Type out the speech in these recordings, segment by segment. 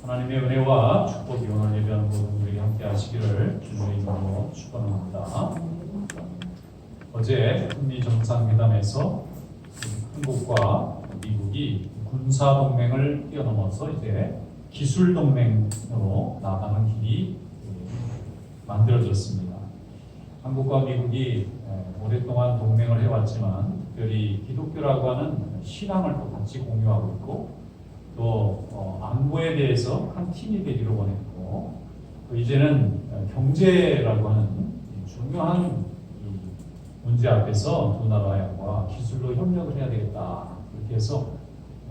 하나님의 은혜와 축복이 오늘 예배하는 모든 우리에게 함께 하시기를 주님의 이름으로 축원합니다. 어제 북미 정상회담에서 한국과 미국이 군사 동맹을 뛰어넘어서 이제 기술 동맹으로 나아가는 길이 만들어졌습니다. 한국과 미국이 오랫동안 동맹을 해왔지만 특별히 기독교라고 하는 신앙을 또 같이 공유하고 있고 또 안보에 대해서 한 팀이 되기로 원했고 또 이제는 경제라고 하는 중요한 문제 앞에서 두 나라와 기술로 협력을 해야 되겠다 이렇게 해서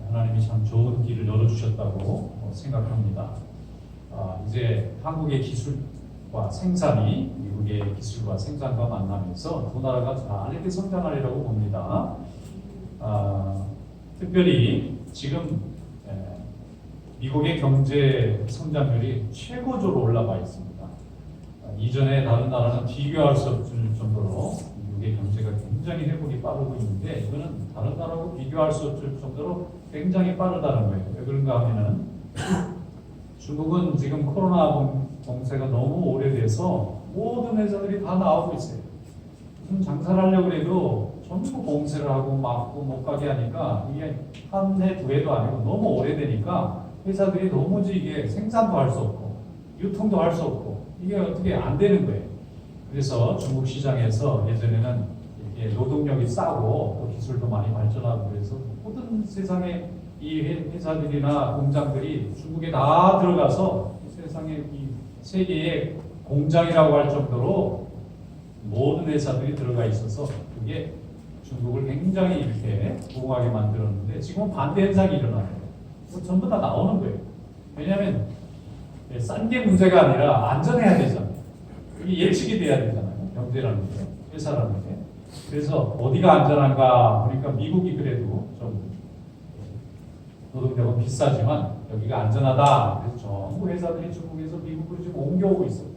하나님이 참 좋은 길을 열어주셨다고 생각합니다. 이제 한국의 기술과 생산이 미국의 기술과 생산과 만나면서 두 나라가 잘 이렇게 성장하리라고 봅니다. 특별히 지금 미국의 경제 성장률이 최고조로 올라가 있습니다. 이전에 다른 나라는 비교할 수 없을 정도로 미국의 경제가 굉장히 회복이 빠르고 있는데 이거는 다른 나라하고 비교할 수 없을 정도로 굉장히 빠르다는 거예요. 왜 그런가 하면은 중국은 지금 코로나 봉쇄가 너무 오래돼서 모든 회사들이 다 나오고 있어요. 무슨 장사를 하려고 해도 전부 봉쇄를 하고 막고 못 가게 하니까 이게 한 해, 두 해도 아니고 너무 오래되니까 회사들이 도무지 이게 생산도 할 수 없고 유통도 할 수 없고 이게 어떻게 안 되는 거예요. 그래서 중국 시장에서 예전에는 이렇게 노동력이 싸고 또 기술도 많이 발전하고 그래서 모든 세상의 이 회사들이나 공장들이 중국에 다 들어가서 세상의 이 세계의 공장이라고 할 정도로 모든 회사들이 들어가 있어서 그게 중국을 굉장히 이렇게 부강하게 만들었는데 지금은 반대 현상이 일어나요. 전부 다 나오는 거예요. 왜냐하면 싼 게 문제가 아니라 안전해야 되잖아요. 이게 예측이 돼야 되잖아요. 경제라는 게, 회사라는 게. 그래서 어디가 안전한가 보니까 미국이 그래도 좀 노동력은 비싸지만 여기가 안전하다. 그래서 전부 회사들이 중국에서 미국으로 지금 옮겨오고 있어요.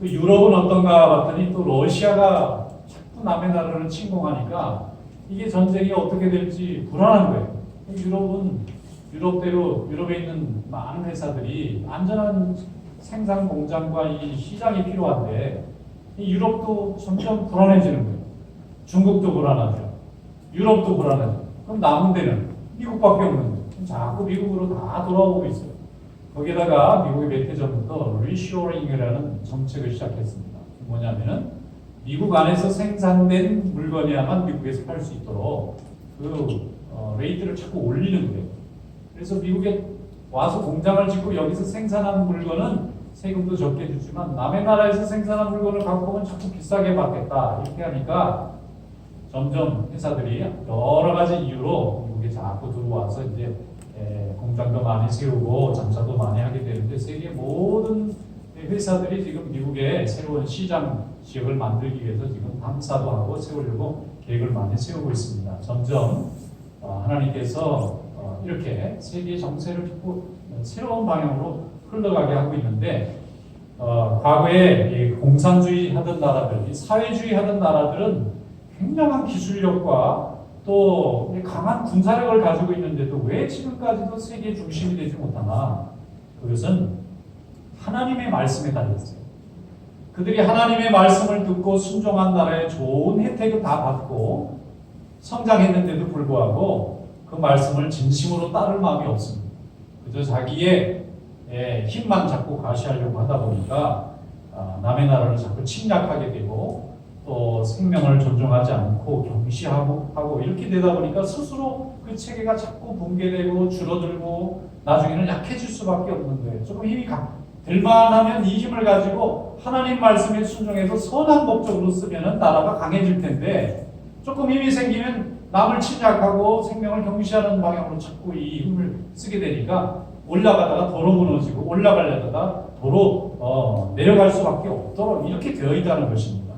또 유럽은 어떤가 봤더니 또 러시아가 자꾸 남의 나라를 침공하니까 이게 전쟁이 어떻게 될지 불안한 거예요. 유럽은 유럽대로 유럽에 있는 많은 회사들이 안전한 생산 공장과 이 시장이 필요한데 이 유럽도 점점 불안해지는 거예요. 중국도 불안하죠. 유럽도 불안하죠. 그럼 남은 데는 미국밖에 없는 거예요. 자꾸 미국으로 다 돌아오고 있어요. 거기에다가 미국이 몇 해 전부터 리쇼링이라는 정책을 시작했습니다. 뭐냐면은 미국 안에서 생산된 물건이야만 미국에서 팔 수 있도록 그 레이트를 자꾸 올리는 거예요. 그래서 미국에 와서 공장을 짓고 여기서 생산한 물건은 세금도 적게 주지만 남의 나라에서 생산한 물건을 갖고 오면 자꾸 비싸게 받겠다 이렇게 하니까 점점 회사들이 여러 가지 이유로 미국에 자꾸 들어와서 이제 공장도 많이 세우고 장사도 많이 하게 되는데 세계 모든 회사들이 지금 미국에 새로운 시장 지역을 만들기 위해서 지금 탐사도 하고 세우려고 계획을 많이 세우고 있습니다. 점점 하나님께서 이렇게 세계 정세를 짚고 새로운 방향으로 흘러가게 하고 있는데 과거에 공산주의 하던 나라들, 사회주의 하던 나라들은 굉장한 기술력과 또 강한 군사력을 가지고 있는데도 왜 지금까지도 세계 중심이 되지 못하나? 그것은 하나님의 말씀에 달렸어요. 그들이 하나님의 말씀을 듣고 순종한 나라의 좋은 혜택을 다 받고 성장했는데도 불구하고 그 말씀을 진심으로 따를 마음이 없습니다. 그저 자기의 힘만 자꾸 과시하려고 하다 보니까 남의 나라를 자꾸 침략하게 되고 또 생명을 존중하지 않고 경시하고 이렇게 되다 보니까 스스로 그 체계가 자꾸 붕괴되고 줄어들고 나중에는 약해질 수밖에 없는 거예요. 조금 힘이 들만하면 이 힘을 가지고 하나님 말씀에 순종해서 선한 목적으로 쓰면 나라가 강해질 텐데 조금 힘이 생기면 남을 침략하고 생명을 경시하는 방향으로 자꾸 이 힘을 쓰게 되니까 올라가다가 도로 무너지고 올라가려다가 도로 내려갈 수밖에 없도록 이렇게 되어 있다는 것입니다.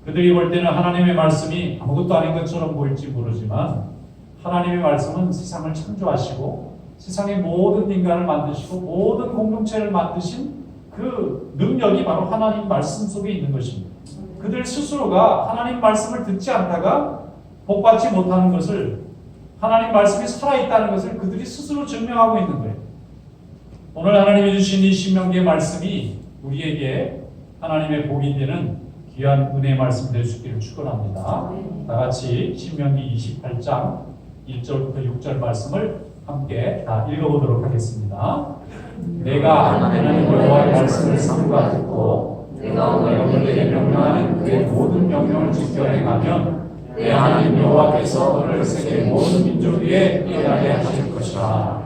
그들이 볼 때는 하나님의 말씀이 아무것도 아닌 것처럼 보일지 모르지만 하나님의 말씀은 세상을 창조하시고 세상의 모든 인간을 만드시고 모든 공동체를 만드신 그 능력이 바로 하나님 말씀 속에 있는 것입니다. 그들 스스로가 하나님 말씀을 듣지 않다가 복받지 못하는 것을 하나님 말씀이 살아있다는 것을 그들이 스스로 증명하고 있는 거예요. 오늘 하나님이 주신 이 신명기의 말씀이 우리에게 하나님의 복이 되는 귀한 은혜의 말씀 될 수 있기를 축원합니다. 다 같이 신명기 28장 1절부터 6절 말씀을 함께 다 읽어보도록 하겠습니다. 내가 하나님 여호와의 말씀을 삼가 듣고 내가 오늘 내게 명령하는 그의 모든 명령을 지켜 행하면 내 하나님 여호와께서 너를 세계 모든 민족 위에 뛰어나게 하실 것이라.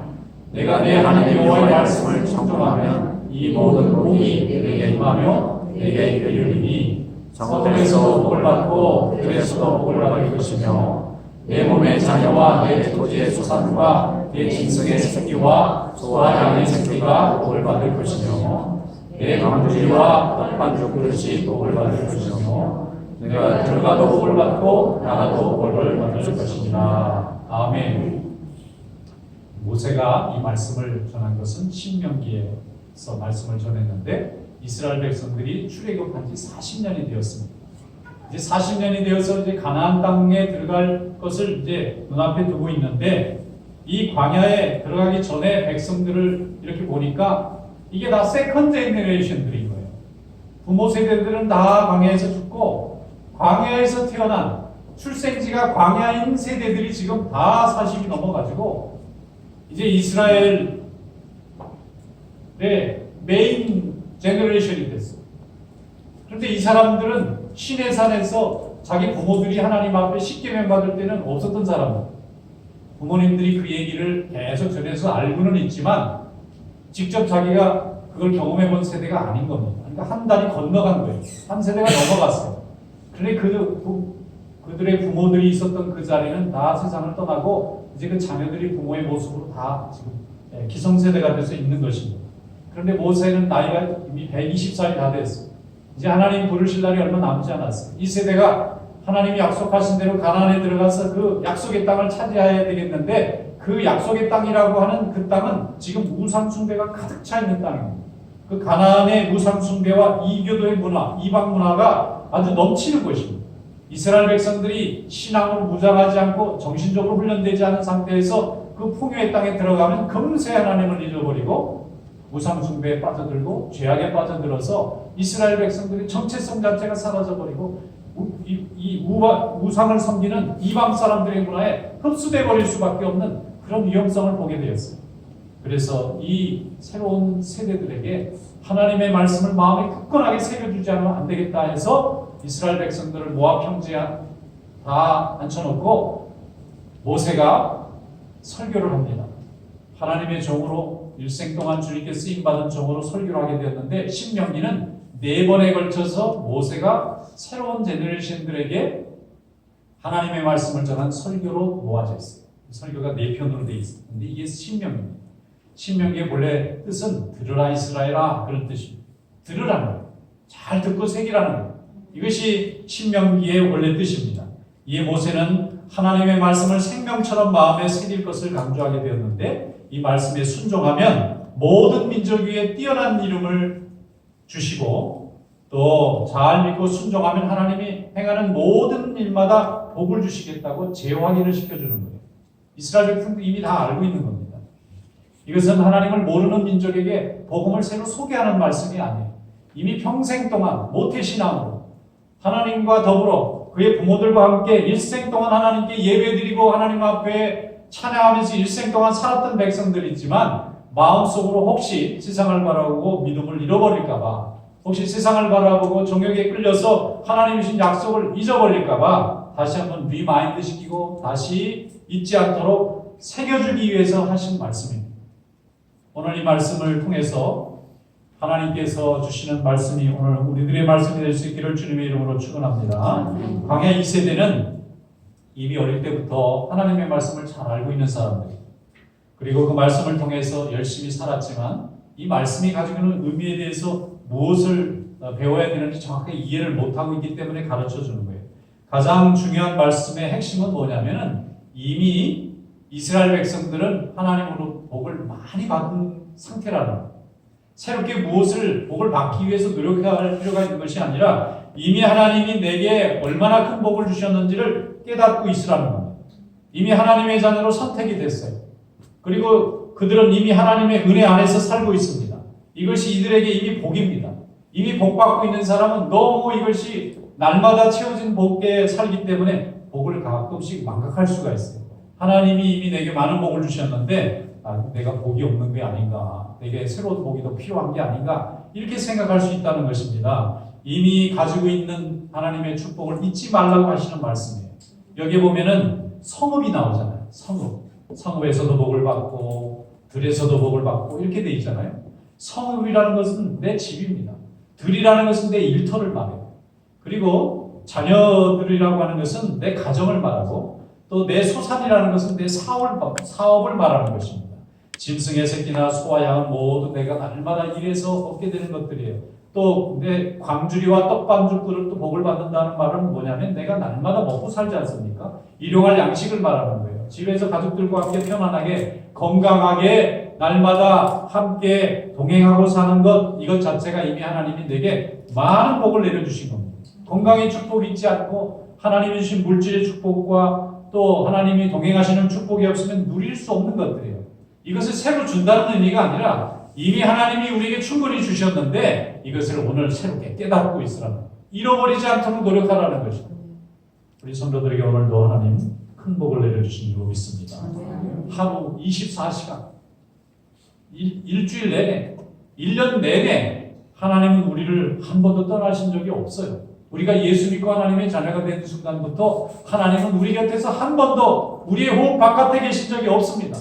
내가 내 하나님 여호와의 말씀을 청종하면 이 모든 복이 내게 임하며 내게 이르리니 성읍에서 복을 받고 들에서도 복을 받을 것이며 내 몸의 자녀와 내 토지의 소산과 내 짐승의 새끼와 소와 양의 새끼가 복을 받을 것이며 내 방주리와 떡반죽 그릇이 복을 받을 것이며 내가 들어가도 복을 받고 나가도 복을 받을 것이니라. 아멘. 모세가 이 말씀을 전한 것은 신명기에서 말씀을 전했는데 이스라엘 백성들이 출애굽한 지 40년이 되었습니다. 이제 40년이 되어서 이제 가나안 땅에 들어갈 것을 이제 눈앞에 두고 있는데 이 광야에 들어가기 전에 백성들을 이렇게 보니까 이게 다 세컨드 제너레이션들인 거예요. 부모 세대들은 다 광야에서 죽고 광야에서 태어난 출생지가 광야인 세대들이 지금 다 40이 넘어가지고 이제 이스라엘의 메인 제너레이션이 됐어요. 그런데 이 사람들은 시내산에서 자기 부모들이 하나님 앞에 십계명 받을 때는 없었던 사람들. 부모님들이 그 얘기를 계속 전해서 알고는 있지만 직접 자기가 그걸 경험해 본 세대가 아닌 겁니다. 그러니까 한 달이 건너간 거예요. 한 세대가 넘어갔어요. 그런데 그들의 부모들이 있었던 그 자리는 다 세상을 떠나고 이제 그 자녀들이 부모의 모습으로 다 지금 기성세대가 돼서 있는 것입니다. 그런데 모세는 나이가 이미 120살이 다 됐어요. 이제 하나님 부르실 날이 얼마 남지 않았어요. 이 세대가 하나님이 약속하신 대로 가나안에 들어가서 그 약속의 땅을 차지해야 되겠는데 그 약속의 땅이라고 하는 그 땅은 지금 우상 숭배가 가득 차 있는 땅입니다. 그 가나안의 우상 숭배와 이교도의 문화, 이방 문화가 아주 넘치는 것입니다. 이스라엘 백성들이 신앙으로 무장하지 않고 정신적으로 훈련되지 않은 상태에서 그 풍요의 땅에 들어가면 금세 하나님을 잊어버리고 우상 숭배에 빠져들고 죄악에 빠져들어서 이스라엘 백성들의 정체성 자체가 사라져버리고 이 우상을 섬기는 이방 사람들의 문화에 흡수돼 버릴 수밖에 없는 그런 위험성을 보게 되었어요. 그래서 이 새로운 세대들에게 하나님의 말씀을 마음에 굳건하게 새겨주지 않으면 안 되겠다 해서 이스라엘 백성들을 모압 평지에 다 앉혀놓고 모세가 설교를 합니다. 하나님의 종으로 일생 동안 주님께 쓰임받은 종으로 설교를 하게 되었는데 신명기는 4번에 걸쳐서 모세가 새로운 제너레이션들에게 하나님의 말씀을 전한 설교로 모아져 있어요. 설교가 4편으로 되어 있어요. 근데 이게 신명기입니다. 신명기의 본래 뜻은 들으라 이스라엘아 그런 뜻입니다. 들으라는 거예요. 잘 듣고 새기라는 거예요. 이것이 신명기의 원래 뜻입니다. 이에 모세는 하나님의 말씀을 생명처럼 마음에 새길 것을 강조하게 되었는데 이 말씀에 순종하면 모든 민족 위에 뛰어난 이름을 주시고 또 잘 믿고 순종하면 하나님이 행하는 모든 일마다 복을 주시겠다고 재확인을 시켜주는 거예요. 이스라엘 백성도 이미 다 알고 있는 겁니다. 이것은 하나님을 모르는 민족에게 복음을 새로 소개하는 말씀이 아니에요. 이미 평생 동안 모태신앙으로 하나님과 더불어 그의 부모들과 함께 일생 동안 하나님께 예배드리고 하나님 앞에 찬양하면서 일생 동안 살았던 백성들이 있지만 마음속으로 혹시 세상을 바라보고 믿음을 잃어버릴까봐 혹시 세상을 바라보고 정욕에 끌려서 하나님이 주신 약속을 잊어버릴까봐 다시 한번 리마인드 시키고 다시 잊지 않도록 새겨주기 위해서 하신 말씀입니다. 오늘 이 말씀을 통해서 하나님께서 주시는 말씀이 오늘 우리들의 말씀이 될 수 있기를 주님의 이름으로 축원합니다. 광야 2세대는 이미 어릴 때부터 하나님의 말씀을 잘 알고 있는 사람들 그리고 그 말씀을 통해서 열심히 살았지만 이 말씀이 가지고 있는 의미에 대해서 무엇을 배워야 되는지 정확하게 이해를 못하고 있기 때문에 가르쳐주는 거예요. 가장 중요한 말씀의 핵심은 뭐냐면은 이미 이스라엘 백성들은 하나님으로 복을 많이 받은 상태라는 거예요. 새롭게 무엇을 복을 받기 위해서 노력할 필요가 있는 것이 아니라 이미 하나님이 내게 얼마나 큰 복을 주셨는지를 깨닫고 있으라는 겁니다. 이미 하나님의 자녀로 선택이 됐어요. 그리고 그들은 이미 하나님의 은혜 안에서 살고 있습니다. 이것이 이들에게 이미 복입니다. 이미 복받고 있는 사람은 너무 이것이 날마다 채워진 복에 살기 때문에 복을 가끔씩 망각할 수가 있어요. 하나님이 이미 내게 많은 복을 주셨는데 내가 복이 없는 게 아닌가, 내게 새로운 복이 더 필요한 게 아닌가, 이렇게 생각할 수 있다는 것입니다. 이미 가지고 있는 하나님의 축복을 잊지 말라고 하시는 말씀이에요. 여기 보면은 성읍이 나오잖아요. 성읍에서도 복을 받고 들에서도 복을 받고 이렇게 돼 있잖아요. 성읍이라는 것은 내 집입니다. 들이라는 것은 내 일터를 말해요. 그리고 자녀들이라고 하는 것은 내 가정을 말하고 또 내 소산이라는 것은 내 사업을 말하는 것입니다. 짐승의 새끼나 소와 양은 모두 내가 날마다 일해서 얻게 되는 것들이에요. 또 내 광주리와 떡반죽들을 또 복을 받는다는 말은 뭐냐면 내가 날마다 먹고 살지 않습니까? 일용할 양식을 말하는 거예요. 집에서 가족들과 함께 편안하게 건강하게 날마다 함께 동행하고 사는 것, 이것 자체가 이미 하나님이 내게 많은 복을 내려주신 겁니다. 건강의 축복이 있지 않고 하나님이 주신 물질의 축복과 또 하나님이 동행하시는 축복이 없으면 누릴 수 없는 것들이에요. 이것을 새로 준다는 의미가 아니라 이미 하나님이 우리에게 충분히 주셨는데 이것을 오늘 새롭게 깨닫고 있으라는, 잃어버리지 않도록 노력하라는 것입니다. 우리 성도들에게 오늘도 하나님 큰 복을 내려주신 줄 믿습니다. 하루 24시간 일주일 내내 1년 내내 하나님은 우리를 한 번도 떠나신 적이 없어요. 우리가 예수 믿고 하나님의 자녀가 된 순간부터 하나님은 우리 곁에서 한 번도 우리의 호흡 바깥에 계신 적이 없습니다.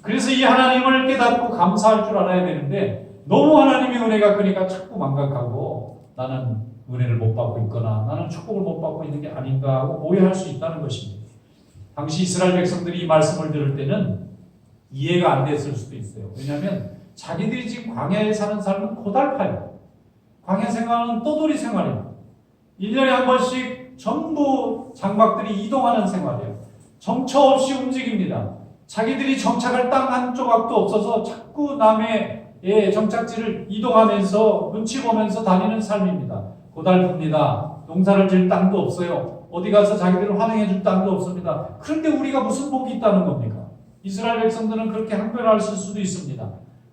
그래서 이 하나님을 깨닫고 감사할 줄 알아야 되는데 너무 하나님의 은혜가 크니까 자꾸 망각하고 나는 은혜를 못 받고 있거나 나는 축복을 못 받고 있는 게 아닌가 하고 오해할 수 있다는 것입니다. 당시 이스라엘 백성들이 이 말씀을 들을 때는 이해가 안 됐을 수도 있어요. 왜냐하면 자기들이 지금 광야에 사는 삶은 고달파요. 광야 생활은 떠돌이 생활이에요. 1년에 한 번씩 전부 장막들이 이동하는 생활이에요. 정처 없이 움직입니다. 자기들이 정착할 땅 한 조각도 없어서 자꾸 남의 정착지를 이동하면서 눈치 보면서 다니는 삶입니다. 고달픕니다. 농사를 지을 땅도 없어요. 어디 가서 자기들을 환영해 줄 땅도 없습니다. 그런데 우리가 무슨 복이 있다는 겁니까? 이스라엘 백성들은 그렇게 항변할 수도 있습니다.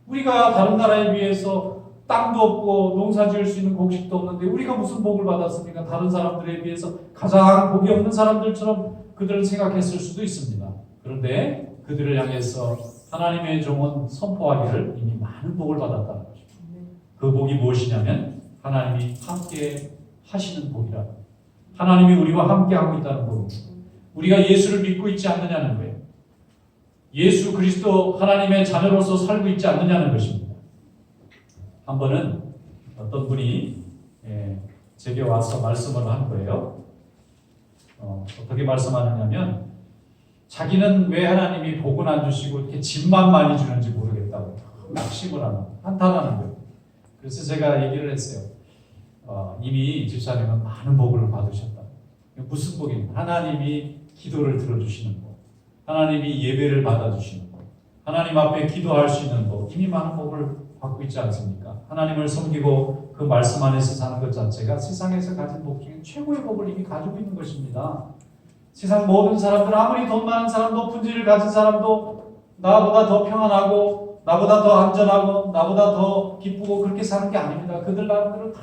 우리가 다른 나라에 비해서 땅도 없고 농사 지을 수 있는 곡식도 없는데 우리가 무슨 복을 받았습니까? 다른 사람들에 비해서 가장 복이 없는 사람들처럼 그들은 생각했을 수도 있습니다. 그런데 그들을 향해서 하나님의 종은 선포하기를 이미 많은 복을 받았다는 것입니다. 그 복이 무엇이냐면 하나님이 함께 하시는 복이라. 하나님이 우리와 함께 하고 있다는 복입니다. 우리가 예수를 믿고 있지 않느냐는 거예요. 예수 그리스도 하나님의 자녀로서 살고 있지 않느냐는 것입니다. 한 번은 어떤 분이 제게 와서 말씀을 한 거예요. 어떻게 말씀하느냐면 자기는 왜 하나님이 복은 안 주시고 이렇게 집만 많이 주는지 모르겠다고 낙심을 하는, 한탄하는 거예요. 그래서 제가 얘기를 했어요. 이미 집사님은 많은 복을 받으셨다. 무슨 복입니까? 하나님이 기도를 들어주시는 복, 하나님이 예배를 받아주시는 복, 하나님 앞에 기도할 수 있는 복, 이미 많은 복을 받고 있지 않습니까? 하나님을 섬기고 그 말씀 안에서 사는 것 자체가 세상에서 가진 복 중에 최고의 복을 이미 가지고 있는 것입니다. 세상 모든 사람들, 아무리 돈 많은 사람, 높은 지위를 가진 사람도 나보다 더 평안하고 나보다 더 안전하고 나보다 더 기쁘고 그렇게 사는 게 아닙니다. 그들 나름대로 다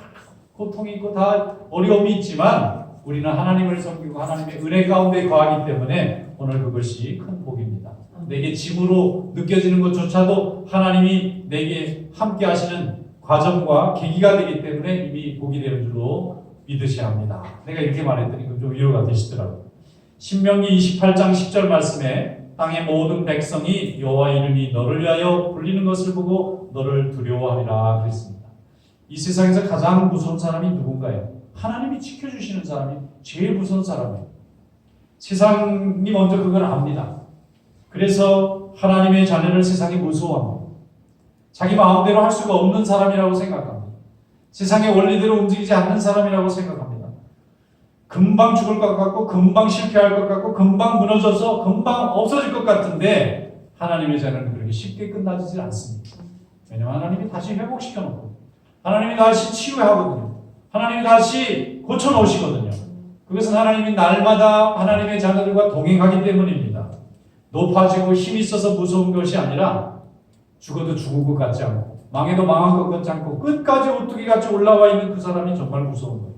고통이 있고 다 어려움이 있지만 우리는 하나님을 섬기고 하나님의 은혜 가운데 거하기 때문에 오늘 그것이 큰 복입니다. 내게 짐으로 느껴지는 것조차도 하나님이 내게 함께 하시는 과정과 계기가 되기 때문에 이미 복이 되는 줄로 믿으셔야 합니다. 내가 이렇게 말했더니 좀 위로가 되시더라고요. 신명기 28장 10절 말씀에 땅의 모든 백성이 여호와 이름이 너를 위하여 불리는 것을 보고 너를 두려워하리라 그랬습니다. 이 세상에서 가장 무서운 사람이 누군가요? 하나님이 지켜주시는 사람이 제일 무서운 사람이에요. 세상이 먼저 그걸 압니다. 그래서 하나님의 자녀를 세상이 무서워합니다. 자기 마음대로 할 수가 없는 사람이라고 생각합니다. 세상의 원리대로 움직이지 않는 사람이라고 생각합니다. 금방 죽을 것 같고 금방 실패할 것 같고 금방 무너져서 금방 없어질 것 같은데 하나님의 자녀는 그렇게 쉽게 끝나지 않습니다. 왜냐하면 하나님이 다시 회복시켜놓고 하나님이 다시 치유하거든요. 하나님이 다시 고쳐놓으시거든요. 그것은 하나님이 날마다 하나님의 자녀들과 동행하기 때문입니다. 높아지고 힘이 있어서 무서운 것이 아니라 죽어도 죽은 것 같지 않고 망해도 망한 것 같지 않고 끝까지 오뚜기 같이 올라와 있는 그 사람이 정말 무서운 거예요.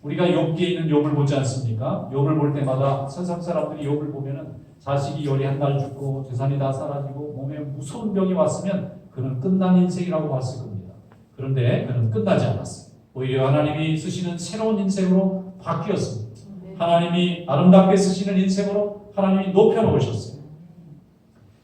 우리가 욥기에 있는 욥을 보지 않습니까? 욥을 볼 때마다 세상 사람들이 욥을 보면은 자식이 열이 한 달 죽고 재산이 다 사라지고 몸에 무서운 병이 왔으면 그는 끝난 인생이라고 봤을 겁니다. 그런데 그는 끝나지 않았어요. 오히려 하나님이 쓰시는 새로운 인생으로 바뀌었습니다. 하나님이 아름답게 쓰시는 인생으로 하나님이 높여놓으셨어요.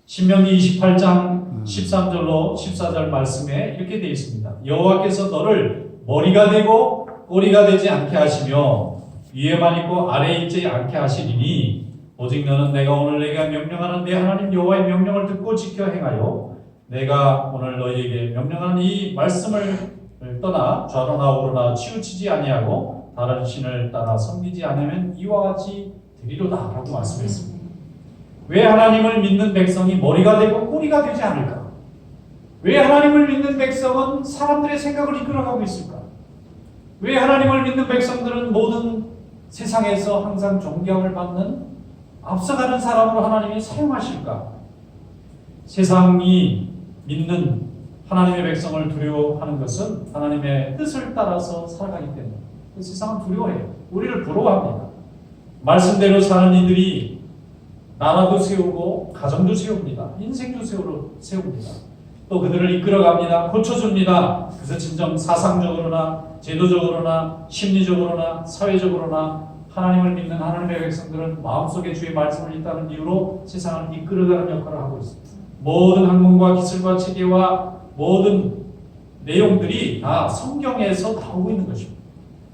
신명기 28장 13절로 14절 말씀에 이렇게 되어 있습니다. 여호와께서 너를 머리가 되고 꼬리가 되지 않게 하시며 위에만 있고 아래에 있지 않게 하시리니 오직 너는 내가 오늘 내가 명령하는 내 하나님 여호와의 명령을 듣고 지켜 행하여 내가 오늘 너희에게 명령하는 이 말씀을 떠나 좌로나 우로나 치우치지 아니하고 다른 신을 따라 섬기지 않으면 이와 같이 되리로다 라고 말씀했습니다. 왜 하나님을 믿는 백성이 머리가 되고 꼬리가 되지 않을까? 왜 하나님을 믿는 백성은 사람들의 생각을 이끌어가고 있을까? 왜 하나님을 믿는 백성들은 모든 세상에서 항상 존경을 받는 앞서가는 사람으로 하나님이 사용하실까? 세상이 믿는 하나님의 백성을 두려워하는 것은 하나님의 뜻을 따라서 살아가기 때문에 그 세상은 두려워해요. 우리를 부러워합니다. 말씀대로 사는 이들이 나라도 세우고 가정도 세웁니다. 인생도 세웁니다. 또 그들을 이끌어갑니다. 고쳐줍니다. 그래서 진정 사상적으로나 제도적으로나 심리적으로나 사회적으로나 하나님을 믿는 하나님의 백성들은 마음속에 주의 말씀을 있다는 이유로 세상을 이끌어가는 역할을 하고 있습니다. 모든 학문과 기술과 체계와 모든 내용들이 다 성경에서 나오고 있는 것입니다.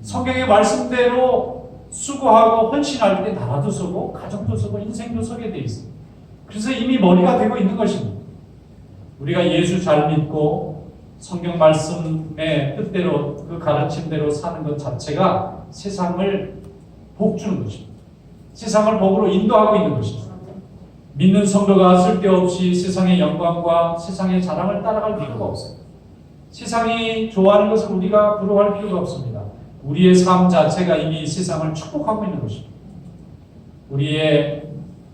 성경의 말씀대로 수고하고 헌신할 때 나라도 서고 가정도 서고 인생도 서게 돼 있습니다. 그래서 이미 머리가 되고 있는 것입니다. 우리가 예수 잘 믿고 성경 말씀의 뜻대로 그 가르침대로 사는 것 자체가 세상을 복주는 것입니다. 세상을 복으로 인도하고 있는 것입니다. 믿는 성도가 쓸데없이 세상의 영광과 세상의 자랑을 따라갈 필요가 없어요. 세상이 좋아하는 것을 우리가 부러워할 필요가 없습니다. 우리의 삶 자체가 이미 세상을 축복하고 있는 것입니다. 우리의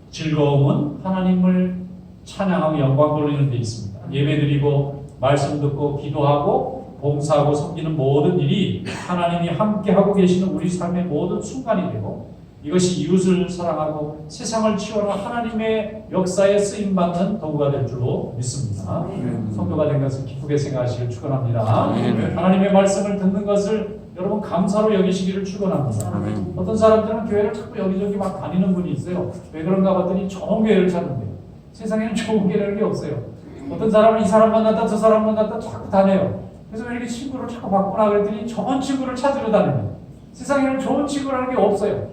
즐거움은 하나님을 찬양하고 영광 돌리는 데 있습니다. 예배드리고 말씀 듣고 기도하고 봉사하고 섬기는 모든 일이 하나님이 함께하고 계시는 우리 삶의 모든 순간이 되고 이것이 이웃을 사랑하고 세상을 치워라 하나님의 역사에 쓰임받는 도구가 될 줄로 믿습니다. 성도가 된 것을 기쁘게 생각하시길 축원합니다. 하나님의 말씀을 듣는 것을 여러분 감사로 여기시기를 축원합니다. 어떤 사람들은 교회를 자꾸 여기저기 막 다니는 분이 있어요. 왜 그런가 봤더니 좋은 교회를 찾는데요. 세상에는 좋은 교회라는 게 없어요. 어떤 사람은 이 사람 만났다 저 사람 만났다 자꾸 다녀요. 그래서 왜 이렇게 친구를 자꾸 바꾸나 그랬더니 좋은 친구를 찾으러 다닙니다. 세상에는 좋은 친구라는 게 없어요.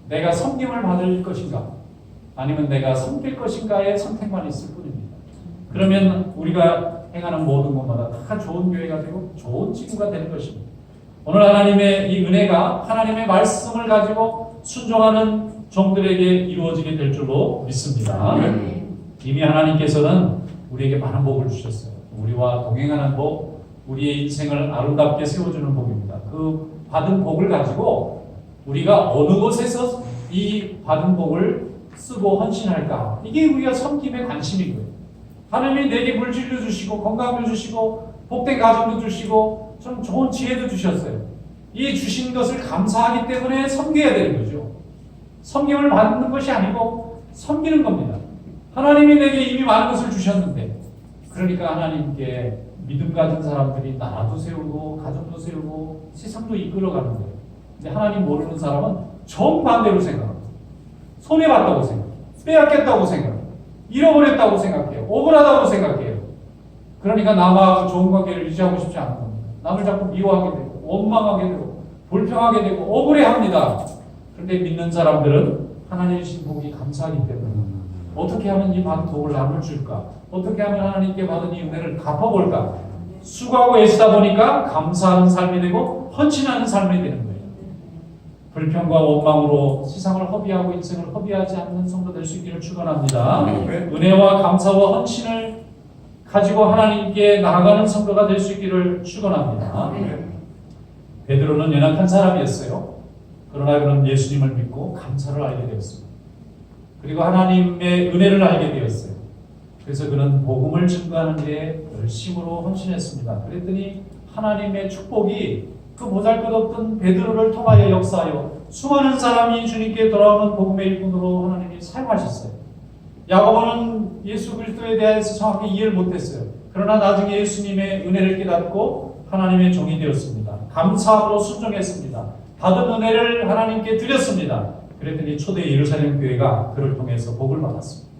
내가 섬김을 받을 것인가 아니면 내가 섬길 것인가의 선택만 있을 뿐입니다. 그러면 우리가 행하는 모든 것마다 다 좋은 교회가 되고 좋은 친구가 되는 것입니다. 오늘 하나님의 이 은혜가 하나님의 말씀을 가지고 순종하는 종들에게 이루어지게 될 줄로 믿습니다. 이미 하나님께서는 우리에게 많은 복을 주셨어요. 우리와 동행하는 복, 우리의 인생을 아름답게 세워주는 복입니다. 그 받은 복을 가지고 우리가 어느 곳에서 이 받은 복을 쓰고 헌신할까? 이게 우리가 섬김의 관심인 거예요. 하나님이 내게 물질도 주시고 건강도 주시고 복된 가정도 주시고 좀 좋은 지혜도 주셨어요. 이 주신 것을 감사하기 때문에 섬겨야 되는 거죠. 섬김을 받는 것이 아니고 섬기는 겁니다. 하나님이 내게 이미 많은 것을 주셨는데 그러니까 하나님께 믿음 가진 사람들이 나라도 세우고 가정도 세우고 세상도 이끌어가는 거예요. 근데 하나님 모르는 사람은 정반대로 생각합니다. 손해봤다고 생각해요. 빼앗겼다고 생각해요. 잃어버렸다고 생각해요. 억울하다고 생각해요. 그러니까 남하고 좋은 관계를 유지하고 싶지 않은 겁니다. 남을 자꾸 미워하게 되고 원망하게 되고 불평하게 되고 억울해합니다. 그런데 믿는 사람들은 하나님의 신 복이 감사하기 때문에 어떻게 하면 이 받은 복을 남을 줄까? 어떻게 하면 하나님께 받은 이 은혜를 갚아볼까? 수고하고 애쓰다 보니까 감사하는 삶이 되고 헌신하는 삶이 되는 거예요. 불평과 원망으로 세상을 허비하고 인생을 허비하지 않는 성도 될 수 있기를 축원합니다. 은혜와 감사와 헌신을 가지고 하나님께 나아가는 성도가 될 수 있기를 축원합니다. 베드로는 연약한 사람이었어요. 그러나 그는 예수님을 믿고 감사를 알게 되었습니다. 그리고 하나님의 은혜를 알게 되었어요. 그래서 그는 복음을 증거하는 데 열심으로 헌신했습니다. 그랬더니 하나님의 축복이 그 보잘것없던 베드로를 통하여 역사하여 수많은 사람이 주님께 돌아오는 복음의 일꾼으로 하나님이 사용하셨어요. 야고보는 예수 그리스도에 대해서 정확히 이해를 못했어요. 그러나 나중에 예수님의 은혜를 깨닫고 하나님의 종이 되었습니다. 감사함으로 순종했습니다. 받은 은혜를 하나님께 드렸습니다. 그랬더니 초대 예루살렘 교회가 그를 통해서 복을 받았습니다.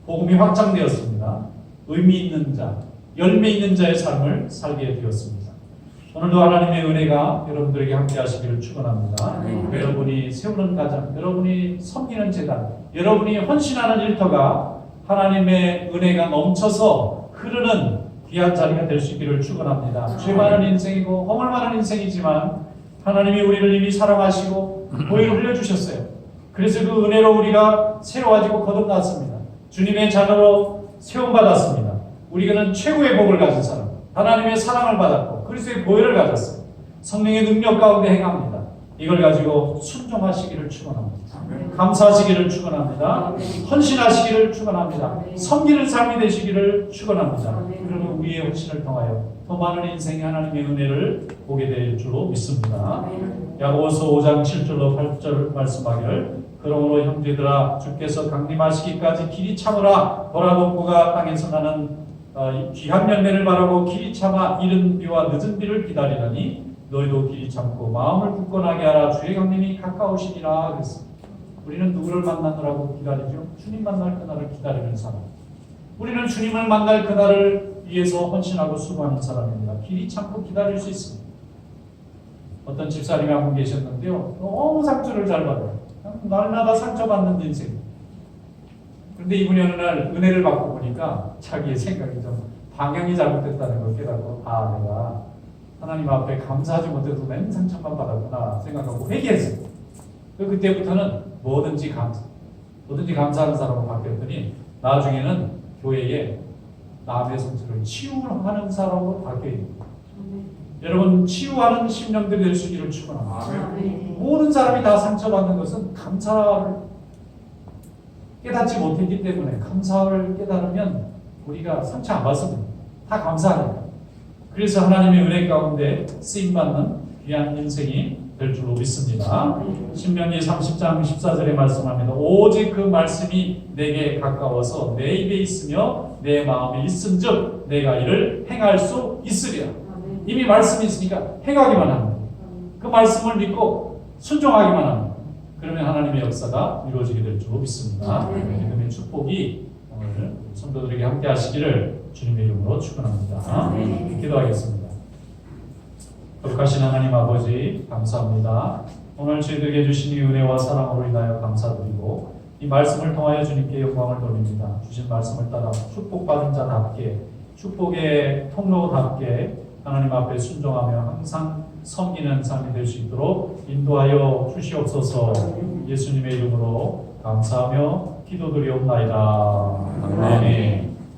복음이 확장되었습니다. 의미 있는 자, 열매 있는 자의 삶을 살게 되었습니다. 오늘도 하나님의 은혜가 여러분들에게 함께 하시기를 축원합니다. 여러분이 세우는 가정, 여러분이 섬기는 재단, 여러분이 헌신하는 일터가 하나님의 은혜가 넘쳐서 흐르는 귀한 자리가 될 수 있기를 축원합니다. 죄 많은 인생이고 허물 많은 인생이지만 하나님이 우리를 이미 사랑하시고 보혈을 흘려주셨어요. 그래서 그 은혜로 우리가 새로워지고 거듭났습니다. 주님의 자녀로 세움받았습니다. 우리는 최고의 복을 가진 사람, 하나님의 사랑을 받았고 그리스도의 보혈을 가졌어요. 성령의 능력 가운데 행합니다. 이걸 가지고 순종하시기를 축원합니다. 감사하시기를 축원합니다. 헌신하시기를 축원합니다. 섬기는 삶이 되시기를 축원합니다. 그러면 우리의 헌신을 통하여 더 많은 인생의 하나님의 은혜를 보게 될 줄로 믿습니다. 야고보서 5장 7절로 8절 말씀하기를 그러므로 형제들아 주께서 강림하시기까지 길이 참으라. 보라복부가 땅에서 나는 귀한 열매를 바라고 길이 참아 이른 비와 늦은 비를 기다리더니 너희도 길이 참고 마음을 굳건하게 하라. 주의 강림이 가까우시니라 그랬습니다. 우리는 누구를 만나느라고 기다리죠? 주님 만날 그날을 기다리는 사람. 우리는 주님을 만날 그날을 위해서 헌신하고 수고하는 사람입니다. 길이 참고 기다릴 수 있습니다. 어떤 집사님이 한 분 계셨는데요. 너무 상처를 잘 받아요. 날마다 상처받는 인생. 그런데 이분이 어느 날 은혜를 받고 보니까 자기의 생각이 좀 방향이 잘못됐다는 걸 깨닫고 내가 하나님 앞에 감사하지 못해서 맨 상처만 받았구나 생각하고 회개했어요. 그때부터는 뭐든지 감사하는 사람으로 바뀌었더니 나중에는 교회에 남의 상처를 치유하는 사람으로 바뀌어야 됩니다. 여러분 치유하는 심령들이 될 수 있기를 축원합니다. 모든 사람이 다 상처받는 것은 감사를 깨닫지 못했기 때문에 감사를 깨달으면 우리가 상처 안 받습니다. 다 감사하니까. 그래서 하나님의 은혜 가운데 쓰임받는 귀한 인생이 될 줄로 믿습니다. 신명기 30장 14절에 말씀합니다. 오직 그 말씀이 내게 가까워서 내 입에 있으며 내 마음에 있은즉 내가 이를 행할 수 있으리라. 이미 말씀이 있으니까 행하기만 합니다. 그 말씀을 믿고 순종하기만 합니다. 그러면 하나님의 역사가 이루어지게 될 줄로 믿습니다. 믿음의 축복이 오늘 성도들에게 함께 하시기를 주님의 이름으로 축원합니다. 기도하겠습니다. 거룩하신 하나님 아버지 감사합니다. 오늘 저희들에게 주신 이 은혜와 사랑으로 인하여 감사드리고 이 말씀을 통하여 주님께 영광을 돌립니다. 주신 말씀을 따라 축복받은 자답게 축복의 통로답게 하나님 앞에 순종하며 항상 섬기는 삶이 될 수 있도록 인도하여 주시옵소서. 예수님의 이름으로 감사하며 기도드리옵나이다. 아멘.